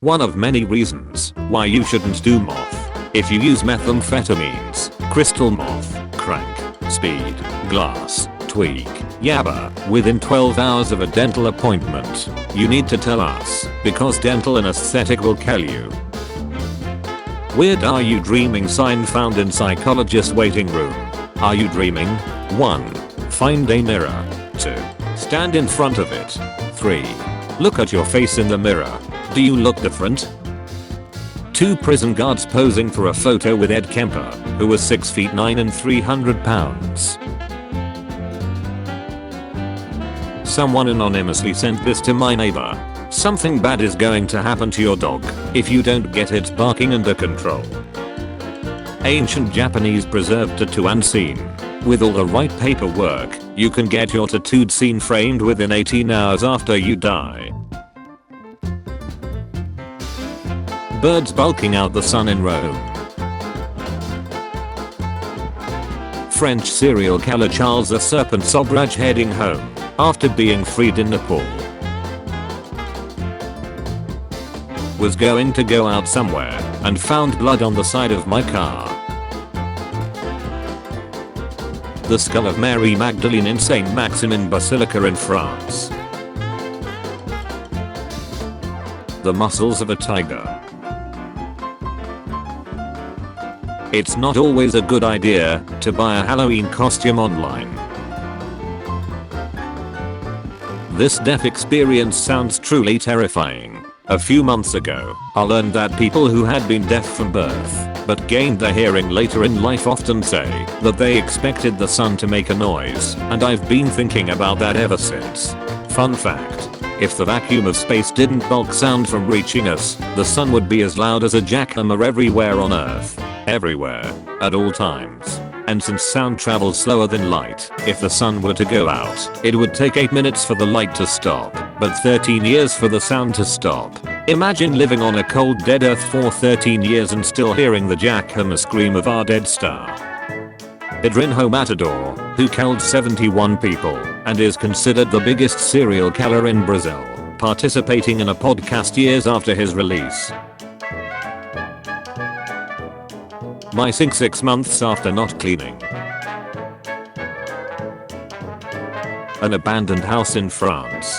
One of many reasons why you shouldn't do moth. If you use methamphetamines, crystal meth, crank, speed, glass, tweak, yabba, within 12 hours of a dental appointment, you need to tell us, because dental anesthetic will kill you. Weird are you dreaming sign found in psychologist waiting room. Are you dreaming? 1. Find a mirror. 2. Stand in front of it. 3. Look at your face in the mirror. Do you look different? 2 prison guards posing for a photo with Ed Kemper, who was 6 feet 9 and 300 pounds. Someone anonymously sent this to my neighbor. Something bad is going to happen to your dog if you don't get it barking under control. Ancient Japanese preserved tattoo unseen. With all the right paperwork, you can get your tattooed scene framed within 18 hours after you die. Birds bulking out the sun in Rome. French serial killer Charles the Serpent Sobrage heading home after being freed in Nepal. Was going to go out somewhere and found blood on the side of my car. The skull of Mary Magdalene in Saint Maximin Basilica in France. The muscles of a tiger. It's not always a good idea to buy a Halloween costume online. This deaf experience sounds truly terrifying. A few months ago, I learned that people who had been deaf from birth, but gained their hearing later in life often say that they expected the sun to make a noise, and I've been thinking about that ever since. Fun fact. If the vacuum of space didn't block sound from reaching us, the sun would be as loud as a jackhammer everywhere on Earth. Everywhere. At all times. And since sound travels slower than light, if the sun were to go out, it would take 8 minutes for the light to stop, but 13 years for the sound to stop. Imagine living on a cold dead Earth for 13 years and still hearing the jackhammer scream of our dead star. Pedrinho Matador, who killed 71 people and is considered the biggest serial killer in Brazil, participating in a podcast years after his release. My sink 6 months after not cleaning. An abandoned house in France.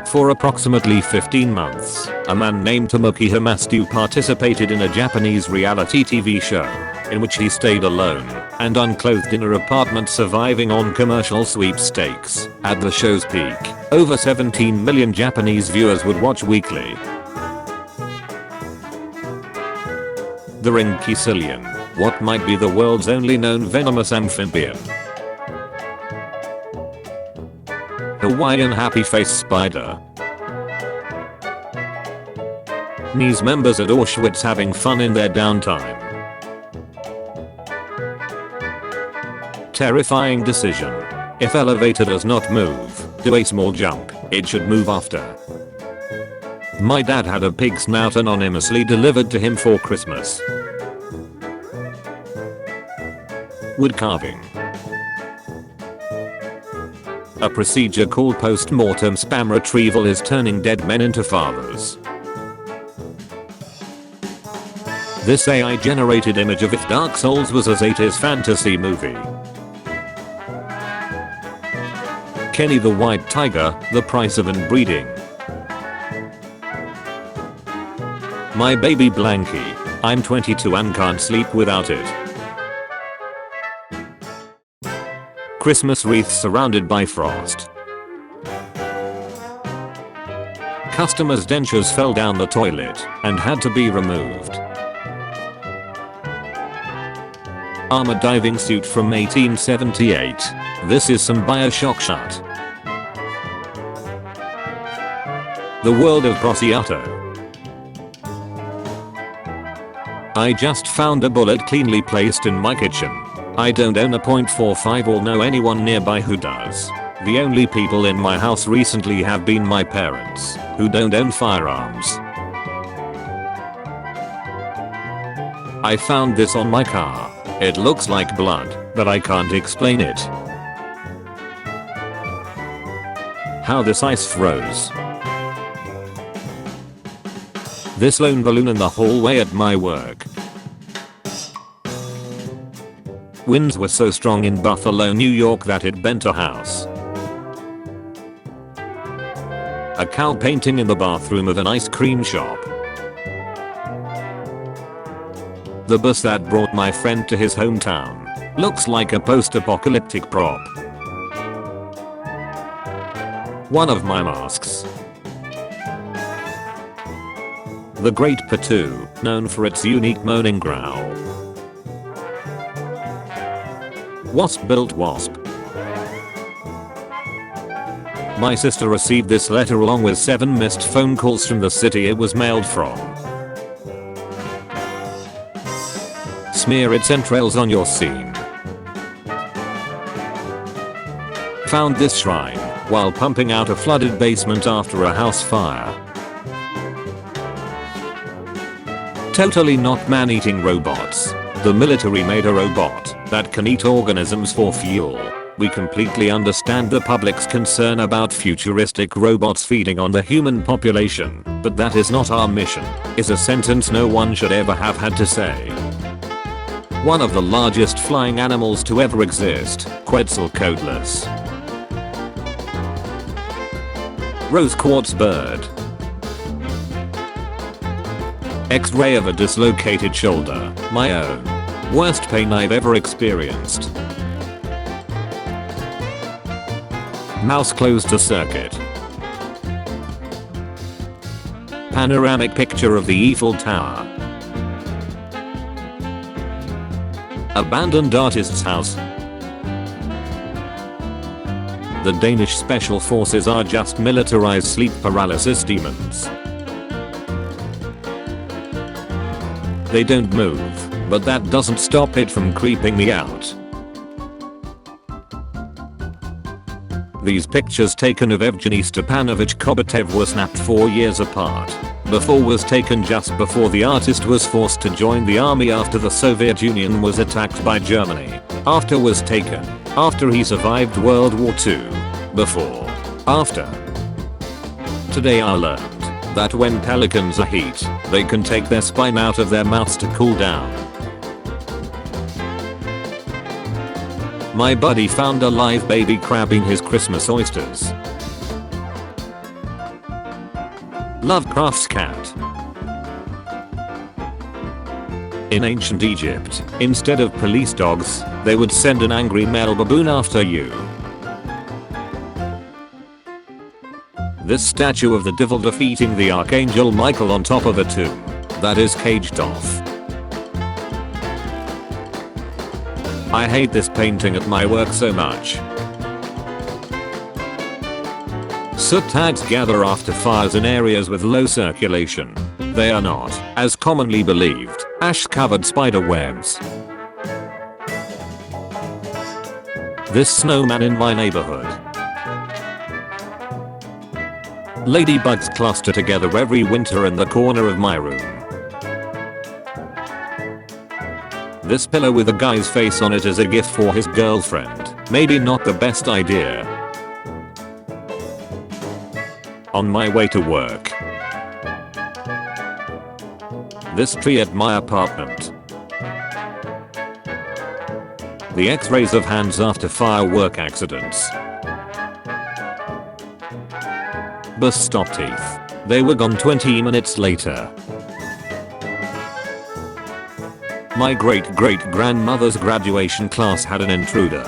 For approximately 15 months, a man named Tomoki Hamastu participated in a Japanese reality TV show, in which he stayed alone and unclothed in an apartment surviving on commercial sweepstakes. At the show's peak, over 17 million Japanese viewers would watch weekly. The Ringkicilian, what might be the world's only known venomous amphibian. Hawaiian happy face spider. Unease members at Auschwitz having fun in their downtime. Terrifying decision. If elevator does not move, do a small jump, it should move after. My dad had a pig snout anonymously delivered to him for Christmas. Wood carving. A procedure called post-mortem spam retrieval is turning dead men into fathers. This AI-generated image of if Dark Souls was as 80s fantasy movie. Kenny the White Tiger, the price of inbreeding. My baby blankie. I'm 22 and can't sleep without it. Christmas wreaths surrounded by frost. Customers' dentures fell down the toilet and had to be removed. Armored diving suit from 1878. This is some Bioshock shit. The world of prosciutto. I just found a bullet cleanly placed in my kitchen. I don't own a .45 or know anyone nearby who does. The only people in my house recently have been my parents, who don't own firearms. I found this on my car. It looks like blood, but I can't explain it. How this ice froze. This lone balloon in the hallway at my work. Winds were so strong in Buffalo, New York that it bent a house. A cow painting in the bathroom of an ice cream shop. The bus that brought my friend to his hometown looks like a post-apocalyptic prop. One of my masks. The Great Patoo, known for its unique moaning growl. Wasp-built wasp. My sister received this letter along with 7 missed phone calls from the city it was mailed from. Smear its entrails on your scene. Found this shrine while pumping out a flooded basement after a house fire. Totally not man-eating robots. The military made a robot that can eat organisms for fuel. We completely understand the public's concern about futuristic robots feeding on the human population, but that is not our mission, is a sentence no one should ever have had to say. One of the largest flying animals to ever exist, Quetzalcoatlus. Rose quartz bird. X-ray of a dislocated shoulder, my own. Worst pain I've ever experienced. Mouse closed a circuit. Panoramic picture of the Eiffel Tower. Abandoned artist's house. The Danish special forces are just militarized sleep paralysis demons. They don't move, but that doesn't stop it from creeping me out. These pictures taken of Evgeny Stepanovich Kobatev were snapped 4 years apart. Before was taken just before the artist was forced to join the army after the Soviet Union was attacked by Germany. After was taken after he survived World War II. Before. After. Today I learned that when pelicans are heat, they can take their spine out of their mouths to cool down. My buddy found a live baby crab in his Christmas oysters. Lovecraft's cat. In ancient Egypt, instead of police dogs, they would send an angry male baboon after you. This statue of the devil defeating the Archangel Michael on top of a tomb that is caged off. I hate this painting at my work so much. Soot tags gather after fires in areas with low circulation. They are not, as commonly believed, ash-covered spider webs. This snowman in my neighborhood. Ladybugs cluster together every winter in the corner of my room. This pillow with a guy's face on it is a gift for his girlfriend. Maybe not the best idea. On my way to work. This tree at my apartment. The X-rays of hands after firework accidents. Bus stop teeth. They were gone 20 minutes later. My great-great-grandmother's graduation class had an intruder.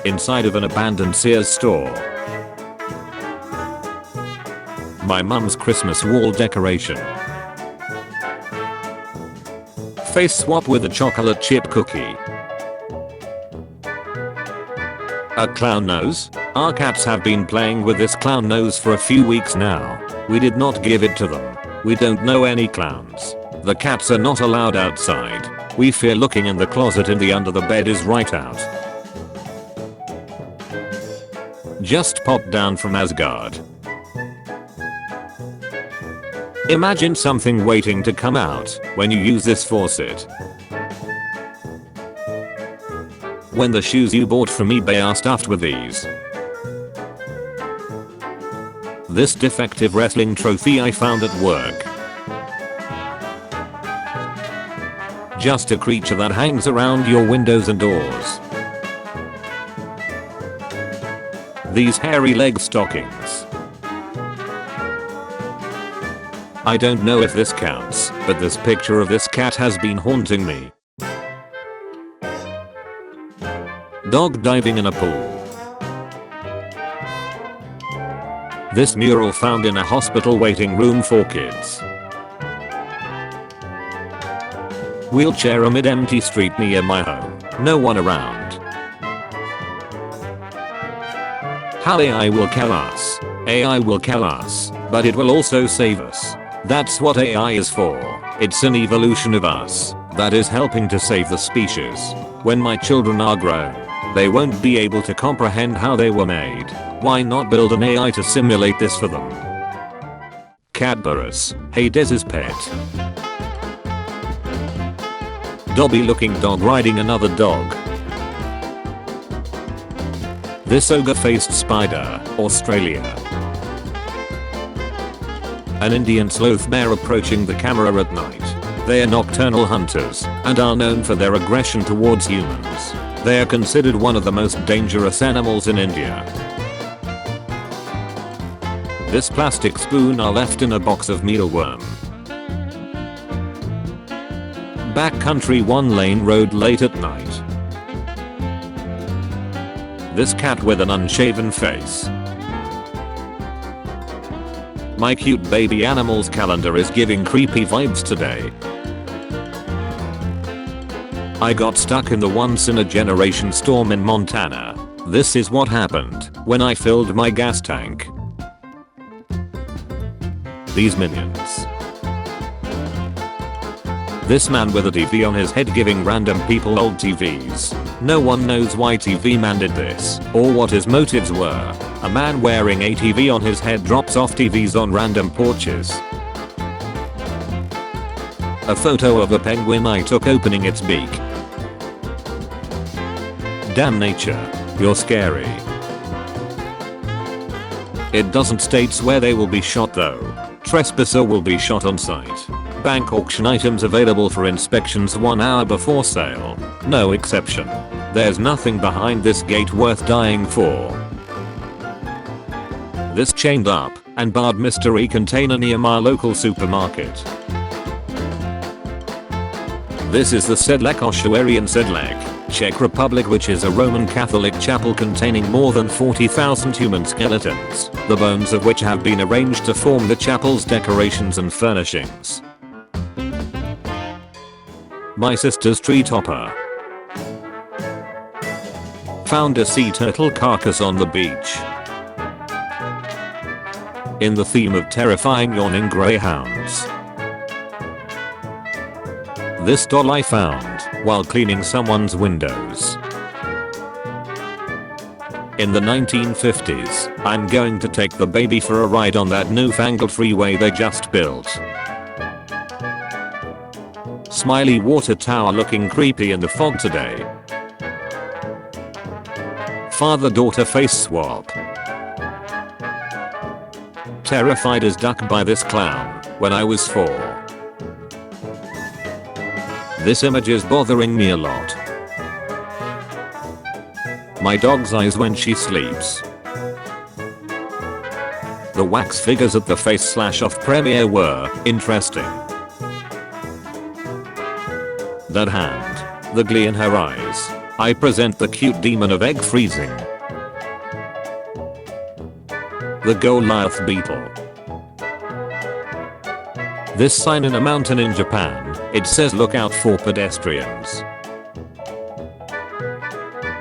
Inside of an abandoned Sears store. My mum's Christmas wall decoration. Face swap with a chocolate chip cookie. A clown nose? Our cats have been playing with this clown nose for a few weeks now. We did not give it to them. We don't know any clowns. The cats are not allowed outside. We fear looking in the closet and the under the bed is right out. Just popped down from Asgard. Imagine something waiting to come out when you use this faucet. When the shoes you bought from eBay are stuffed with these. This defective wrestling trophy I found at work. Just a creature that hangs around your windows and doors. These hairy leg stockings. I don't know if this counts, but this picture of this cat has been haunting me. Dog diving in a pool. This mural found in a hospital waiting room for kids. Wheelchair amid empty street near my home. No one around. How AI will kill us. AI will kill us, but it will also save us. That's what AI is for. It's an evolution of us that is helping to save the species. When my children are grown, they won't be able to comprehend how they were made. Why not build an AI to simulate this for them? Cadbury's, Hades' pet. Dobby looking dog riding another dog. This ogre-faced spider, Australia. An Indian sloth bear approaching the camera at night. They are nocturnal hunters and are known for their aggression towards humans. They are considered one of the most dangerous animals in India. This plastic spoon are left in a box of mealworm. Backcountry one lane road late at night. This cat with an unshaven face. My cute baby animals calendar is giving creepy vibes today. I got stuck in the once-in-a-generation storm in Montana. This is what happened when I filled my gas tank. These minions. This man with a TV on his head giving random people old TVs. No one knows why TV man did this or what his motives were. A man wearing a TV on his head drops off TVs on random porches. A photo of a penguin I took opening its beak. Damn nature, you're scary. It doesn't state where they will be shot though. Trespasser will be shot on site. Bank auction items available for inspections 1 hour before sale. No exception. There's nothing behind this gate worth dying for. This chained up and barred mystery container near my local supermarket. This is the Sedlec Ossuary in Sedlec, Czech Republic, which is a Roman Catholic chapel containing more than 40,000 human skeletons, the bones of which have been arranged to form the chapel's decorations and furnishings. My sister's tree topper. Found a sea turtle carcass on the beach. In the theme of terrifying yawning greyhounds. This doll I found while cleaning someone's windows. In the 1950s, I'm going to take the baby for a ride on that newfangled freeway they just built. Smiley water tower looking creepy in the fog today. Father-daughter face swap. Terrified as duck by this clown when I was 4. This image is bothering me a lot. My dog's eyes when she sleeps. The wax figures at the face slash off premiere were interesting. That hand, the glee in her eyes. I present the cute demon of egg freezing. The Goliath beetle. This sign in a mountain in Japan, it says look out for pedestrians.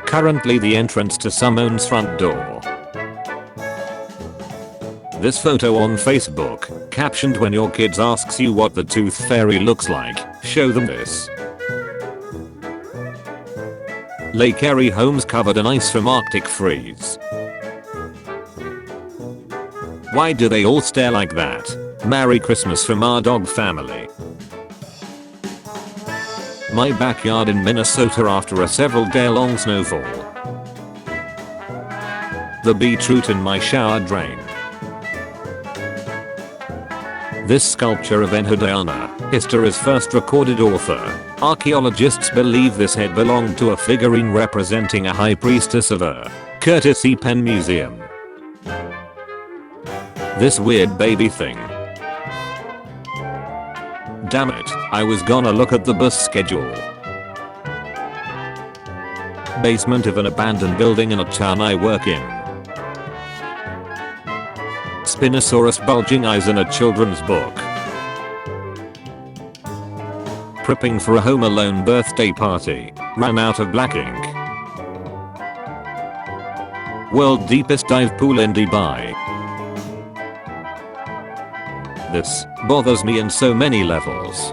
Currently the entrance to someone's front door. This photo on Facebook, captioned when your kids asks you what the tooth fairy looks like, show them this. Lake Erie homes covered in ice from Arctic freeze. Why do they all stare like that? Merry Christmas from our dog family. My backyard in Minnesota after a several day long snowfall. The beetroot in my shower drain. This sculpture of Enheduanna, history's first recorded author. Archaeologists believe this head belonged to a figurine representing a high priestess of courtesy Penn Museum. This weird baby thing. Damn it, I was gonna look at the bus schedule. Basement of an abandoned building in a town I work in. Spinosaurus bulging eyes in a children's book. Prepping for a Home Alone birthday party. Ran out of black ink. World deepest dive pool in Dubai. This bothers me in so many levels.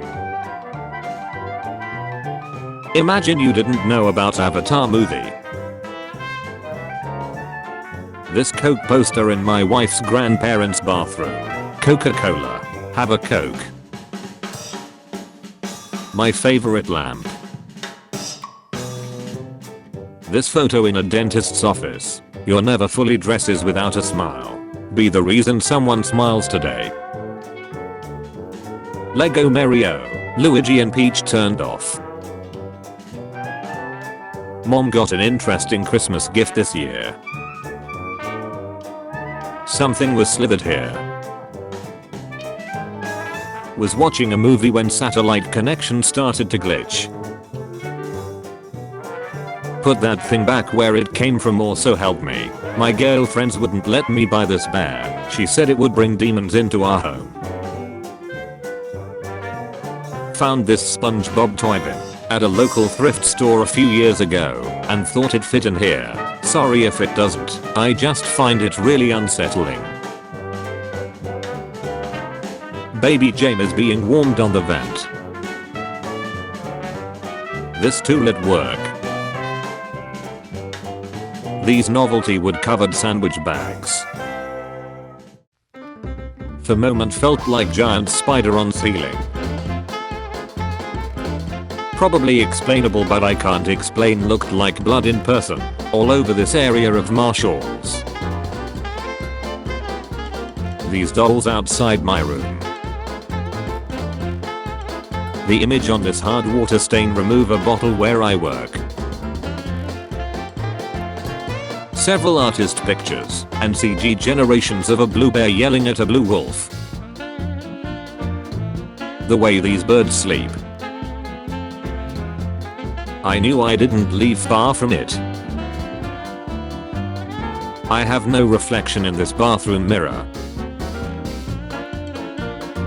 Imagine you didn't know about Avatar movie. This Coke poster in my wife's grandparents' bathroom. Coca-Cola. Have a Coke. My favorite lamp. This photo in a dentist's office. You're never fully dresses without a smile. Be the reason someone smiles today. Lego Mario. Luigi and Peach turned off. Mom got an interesting Christmas gift this year. Something was slithered here. Was watching a movie when satellite connection started to glitch. Put that thing back where it came from, or so help me. My girlfriends wouldn't let me buy this bear. She said it would bring demons into our home. Found this SpongeBob toy bin at a local thrift store a few years ago and thought it fit in here. Sorry if it doesn't, I just find it really unsettling. Baby Jane is being warmed on the vent. This tool at work. These novelty wood covered sandwich bags. For moment felt like giant spider on ceiling. Probably explainable, but I can't explain. Looked like blood in person all over this area of Marshalls. These dolls outside my room. The image on this hard water stain remover bottle where I work. Several artist pictures and CG generations of a blue bear yelling at a blue wolf. The way these birds sleep. I knew I didn't leave far from it. I have no reflection in this bathroom mirror.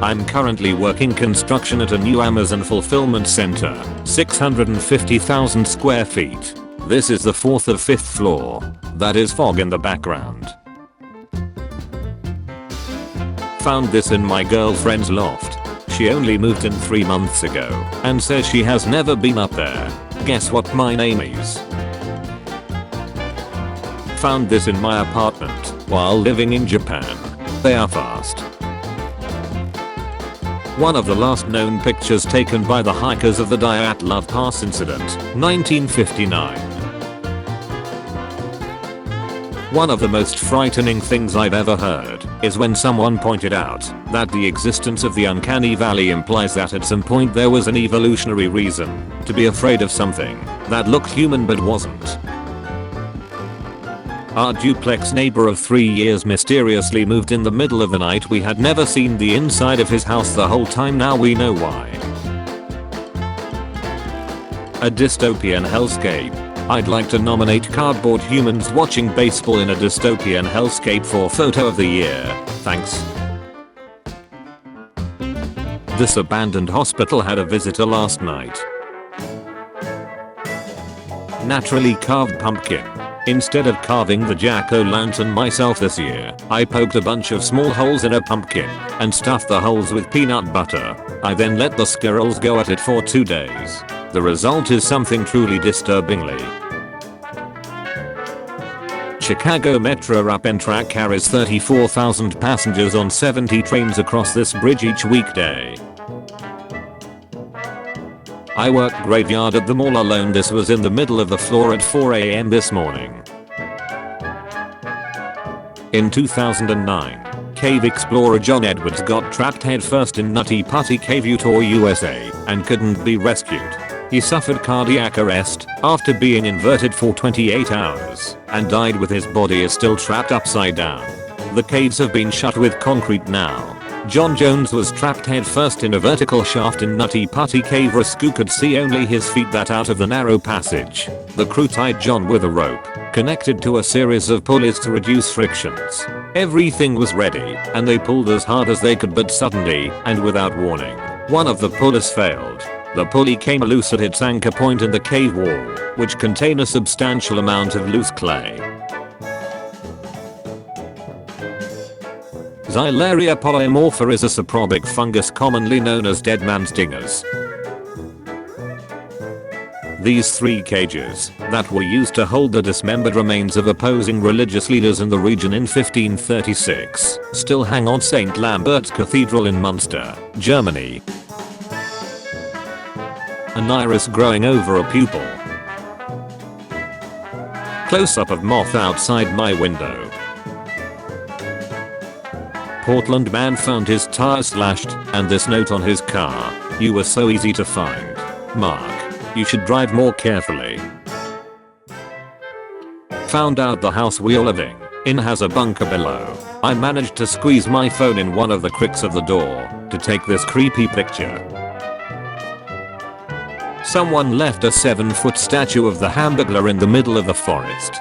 I'm currently working construction at a new Amazon fulfillment center, 650,000 square feet. This is the 4th or 5th floor. That is fog in the background. Found this in my girlfriend's loft. She only moved in 3 months ago and says she has never been up there. Guess what my name is? Found this in my apartment while living in Japan. They are fast. One of the last known pictures taken by the hikers of the Dyatlov Pass incident, 1959. One of the most frightening things I've ever heard is when someone pointed out that the existence of the uncanny valley implies that at some point there was an evolutionary reason to be afraid of something that looked human but wasn't. Our duplex neighbor of 3 years mysteriously moved in the middle of the night. We had never seen the inside of his house the whole time. Now we know why. A dystopian hellscape. I'd like to nominate cardboard humans watching baseball in a dystopian hellscape for photo of the year. Thanks. This abandoned hospital had a visitor last night. Naturally carved pumpkin. Instead of carving the jack-o'-lantern myself this year, I poked a bunch of small holes in a pumpkin and stuffed the holes with peanut butter. I then let the squirrels go at it for 2 days. The result is something truly disturbingly. Chicago Metro Amtrak carries 34,000 passengers on 70 trains across this bridge each weekday. I work graveyard at the mall alone. This was in the middle of the floor at 4 AM this morning. In 2009, cave explorer John Edwards got trapped headfirst in Nutty Putty Cave, Utah, USA, and couldn't be rescued. He suffered cardiac arrest after being inverted for 28 hours and died with his body still trapped upside down. The caves have been shut with concrete now. John Jones was trapped headfirst in a vertical shaft in Nutty Putty Cave. Rescue could see only his feet that out of the narrow passage. The crew tied John with a rope connected to a series of pulleys to reduce frictions. Everything was ready and they pulled as hard as they could, but suddenly and without warning, one of the pulleys failed. The pulley came loose at its anchor point in the cave wall, which contained a substantial amount of loose clay. Xylaria polymorpha is a saprobic fungus commonly known as dead man's dingers. These 3 cages that were used to hold the dismembered remains of opposing religious leaders in the region in 1536 still hang on St. Lambert's Cathedral in Munster, Germany. An iris growing over a pupil. Close-up of moth outside my window. Portland man found his tire slashed and this note on his car: "You were so easy to find. Mark, you should drive more carefully." Found out the house we're living in has a bunker below. I managed to squeeze my phone in one of the cracks of the door to take this creepy picture. Someone left a 7-foot statue of the Hamburglar in the middle of the forest.